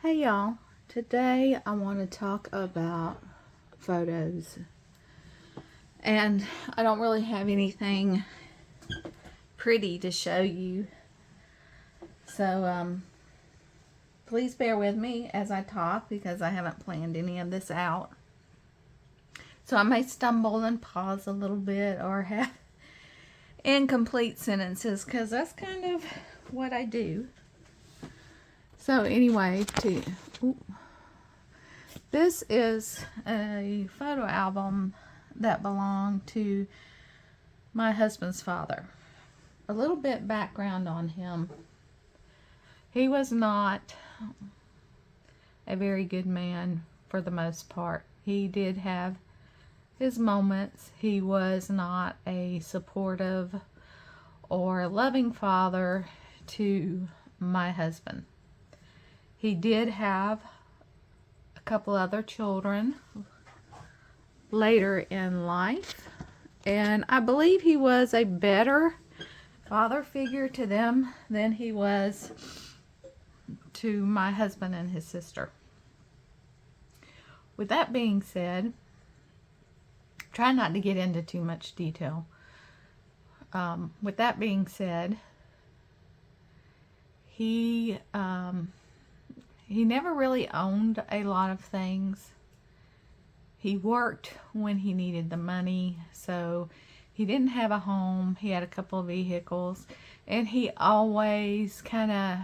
Hey y'all, today I want to talk about photos, and I don't really have anything pretty to show you, so please bear with me as I talk because I haven't planned any of this out. So I may stumble and pause a little bit or have incomplete sentences because that's kind of what I do. So anyway, this is a photo album that belonged to my husband's father. A little bit background on him. He was not a very good man for the most part. He did have his moments. He was not a supportive or loving father to my husband. He did have a couple other children later in life, and I believe he was a better father figure to them than he was to my husband and his sister. With that being said, try not to get into too much detail. With that being said, he never really owned a lot of things. He worked when he needed the money, so he didn't have a home. He had a couple of vehicles, and he always kind of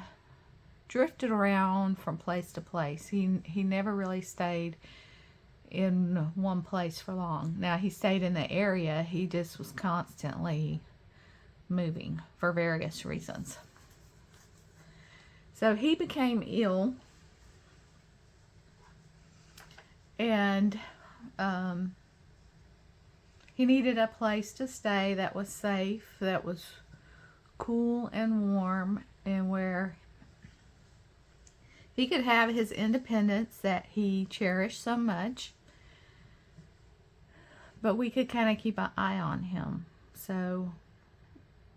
drifted around from place to place. He never really stayed in one place for long. Now, he stayed in the area. He just was constantly moving for various reasons. So he became ill, and he needed a place to stay that was safe, that was cool and warm, and where he could have his independence that he cherished so much, but we could kind of keep an eye on him. So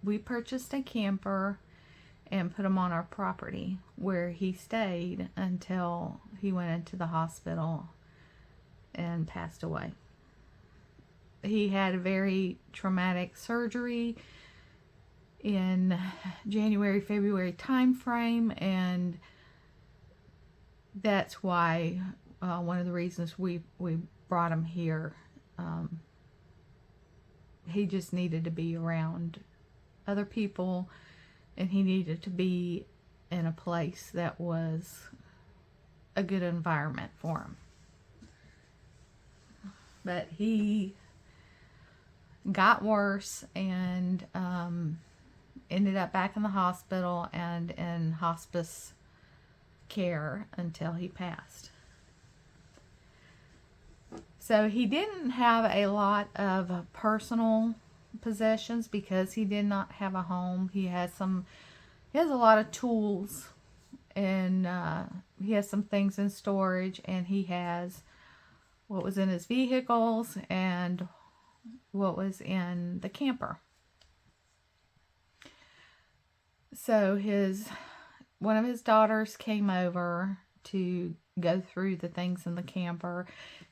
we purchased a camper and put him on our property where he stayed until he went into the hospital and passed away. He had a very traumatic surgery in January, February time frame, and that's why one of the reasons we brought him here. He just needed to be around other people, and he needed to be in a place that was a good environment for him. But he got worse and ended up back in the hospital and in hospice care until he passed. So he didn't have a lot of personal possessions because he did not have a home. He has a lot of tools, and he has some things in storage, and he has what was in his vehicles and what was in the camper. So one of his daughters came over to go through the things in the camper,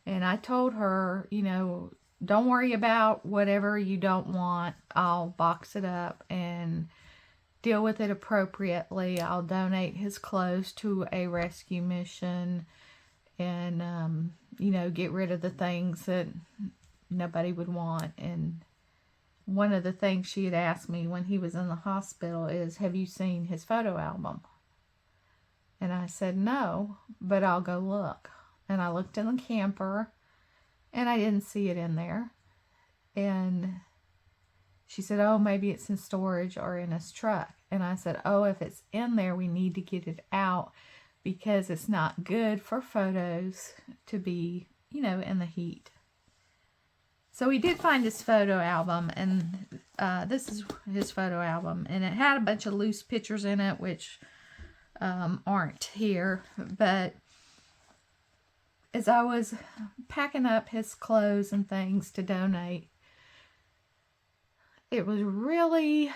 and I told her, don't worry about whatever you don't want. I'll box it up and deal with it appropriately. I'll donate his clothes to a rescue mission and get rid of the things that nobody would want. And one of the things she had asked me when he was in the hospital is, have you seen his photo album? And I said, no, but I'll go look. And I looked in the camper, and I didn't see it in there. And she said, oh, maybe it's in storage or in his truck. And I said, oh, if it's in there, we need to get it out because it's not good for photos to be, in the heat. So we did find his photo album, and this is his photo album. And it had a bunch of loose pictures in it, which aren't here. But as I was packing up his clothes and things to donate, it was really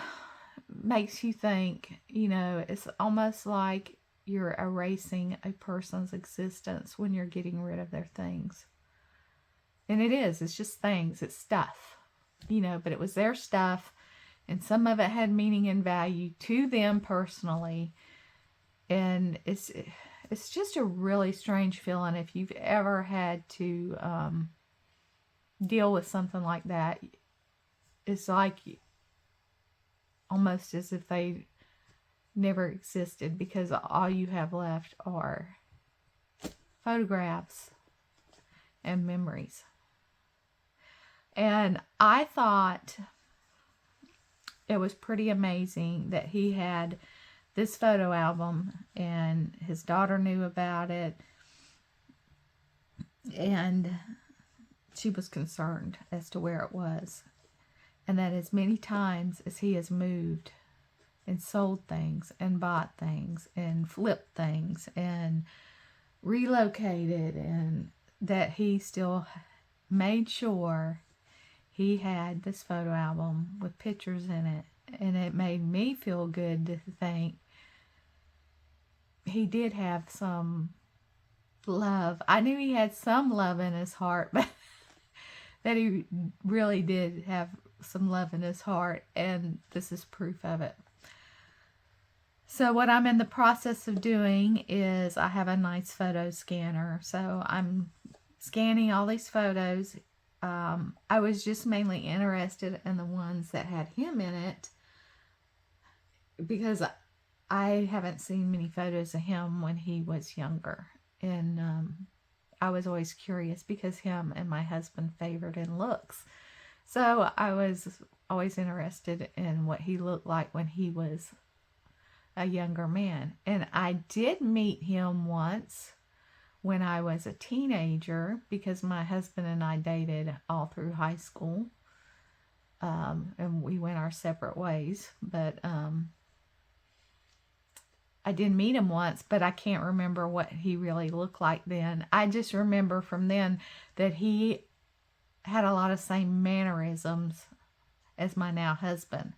makes you think, it's almost like you're erasing a person's existence when you're getting rid of their things. And it's just things, it's stuff, but it was their stuff, and some of it had meaning and value to them personally. And it's just a really strange feeling if you've ever had to deal with something like that. It's like almost as if they never existed, because all you have left are photographs and memories. And I thought it was pretty amazing that he had this photo album and his daughter knew about it, and she was concerned as to where it was, and that as many times as he has moved and sold things and bought things and flipped things and relocated, and that he still made sure he had this photo album with pictures in it. And it made me feel good to think he did have some love. I knew he had some love in his heart, but that he really did have some love in his heart, and this is proof of it. So what I'm in the process of doing is I have a nice photo scanner. So I'm scanning all these photos. I was just mainly interested in the ones that had him in it, because I haven't seen many photos of him when he was younger. And I was always curious because him and my husband favored in looks. So I was always interested in what he looked like when he was a younger man. And I did meet him once when I was a teenager, because my husband and I dated all through high school. And we went our separate ways. But I did meet him once, but I can't remember what he really looked like then. I just remember from then that he had a lot of same mannerisms as my now husband.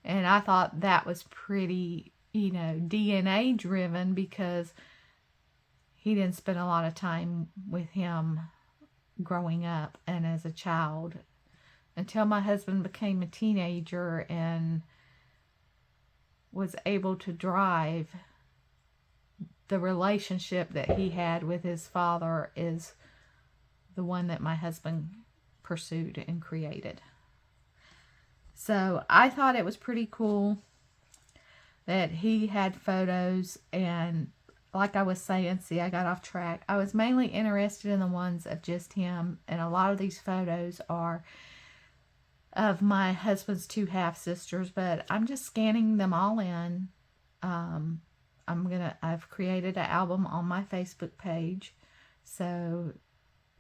And I thought that was pretty, DNA driven, because he didn't spend a lot of time with him growing up and as a child until my husband became a teenager and was able to drive. The relationship that he had with his father is the one that my husband pursued and created. So I thought it was pretty cool that he had photos. And like I was saying, see, I got off track. I was mainly interested in the ones of just him. And a lot of these photos are of my husband's two half-sisters, but I'm just scanning them all in. I've created an album on my Facebook page, so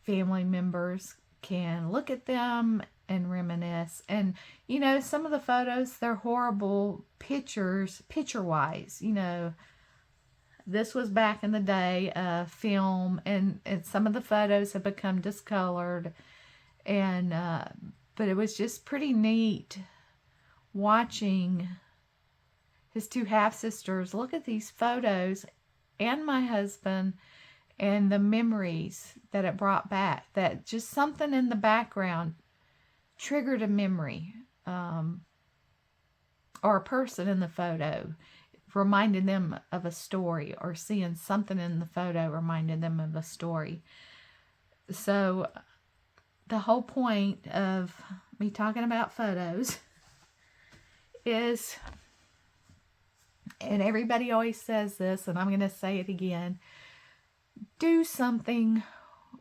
family members can look at them and reminisce. And, some of the photos, they're horrible pictures, picture-wise. This was back in the day of film, and some of the photos have become discolored. And, but it was just pretty neat watching his two half-sisters look at these photos and my husband and the memories that it brought back. That just something in the background triggered a memory, or a person in the photo reminded them of a story, or seeing something in the photo reminded them of a story. So the whole point of me talking about photos is, and everybody always says this, and I'm going to say it again, do something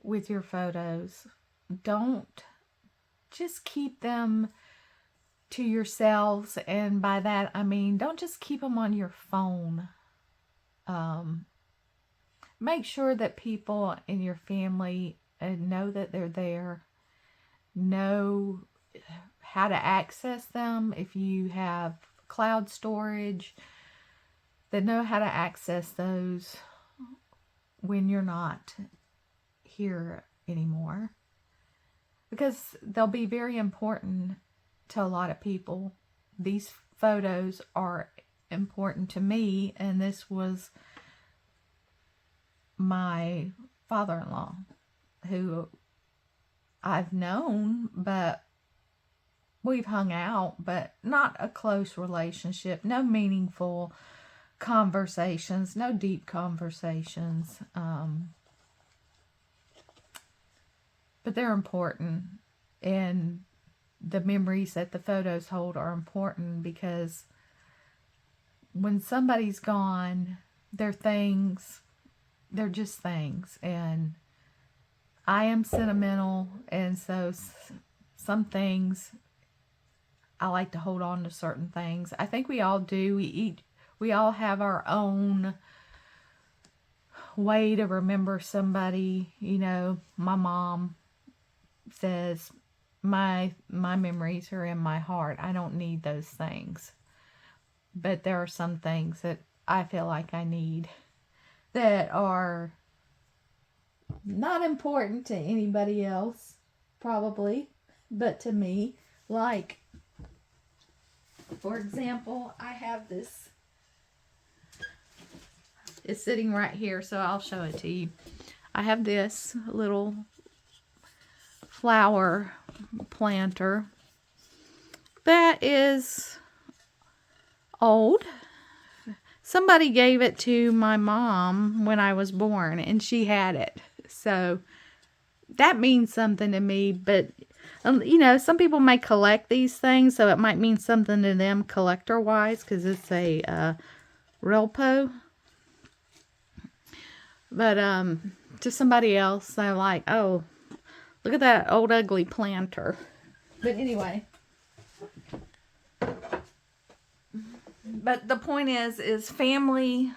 with your photos. Don't just keep them to yourselves. And by that, I mean, don't just keep them on your phone. Make sure that people in your family know that they're there, know how to access them. If you have cloud storage, that know how to access those when you're not here anymore, because they'll be very important to a lot of people. These photos are important to me, and this was my father-in-law, who I've known, but we've hung out, but not a close relationship, no meaningful conversations, no deep conversations. But they're important, and the memories that the photos hold are important, because when somebody's gone, they're things, they're just things. And I am sentimental, and so some things, I like to hold on to certain things. I think we all do. We all have our own way to remember somebody. You know, my mom says, my memories are in my heart. I don't need those things. But there are some things that I feel like I need, that are not important to anybody else, probably, but to me. Like, for example, I have this. It's sitting right here, so I'll show it to you. I have this little flower planter that is old. Somebody gave it to my mom when I was born, and she had it. So that means something to me. But you know, some people may collect these things, so it might mean something to them collector-wise, because it's a Relpo. But to somebody else, they're like, oh, look at that old ugly planter. But anyway. But the point is family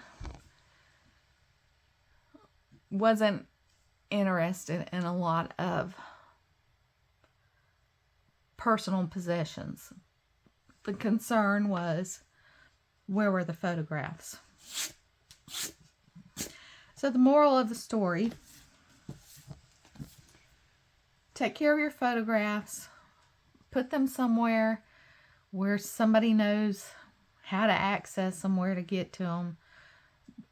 wasn't interested in a lot of personal possessions. The concern was, where were the photographs? So the moral of the story: take care of your photographs. Put them somewhere where somebody knows how to access them, where to get to them.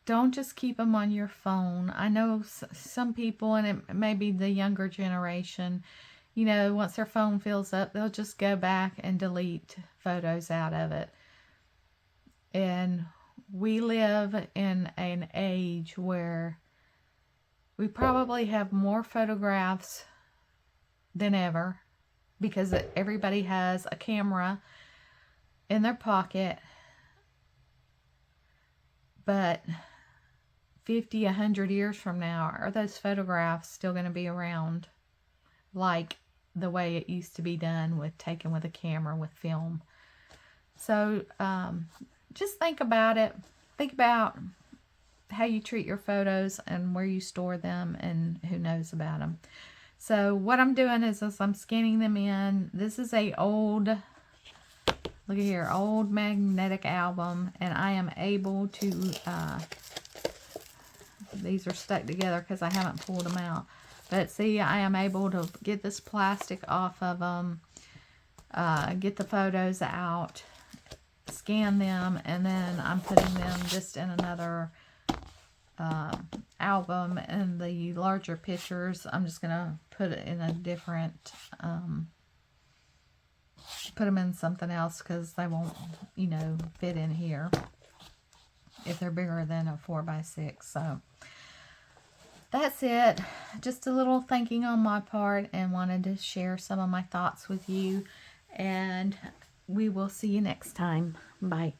Don't just keep them on your phone. I know some people, and it may be the younger generation, you know, once their phone fills up, they'll just go back and delete photos out of it. And we live in an age where we probably have more photographs than ever, because everybody has a camera in their pocket. But 50, 100 years from now, are those photographs still going to be around like the way it used to be done, with taken with a camera, with film? So just think about it. Think about how you treat your photos and where you store them and who knows about them. So what I'm doing is I'm scanning them in. This is a old, look at here, old magnetic album, and I am able to, these are stuck together because I haven't pulled them out. But see, I am able to get this plastic off of them, get the photos out, scan them, and then I'm putting them just in another album. And the larger pictures, I'm just going to put it in a different, put them in something else, because they won't, you know, fit in here if they're bigger than a 4x6. So that's it. Just a little thinking on my part, and wanted to share some of my thoughts with you. And we will see you next time. Bye.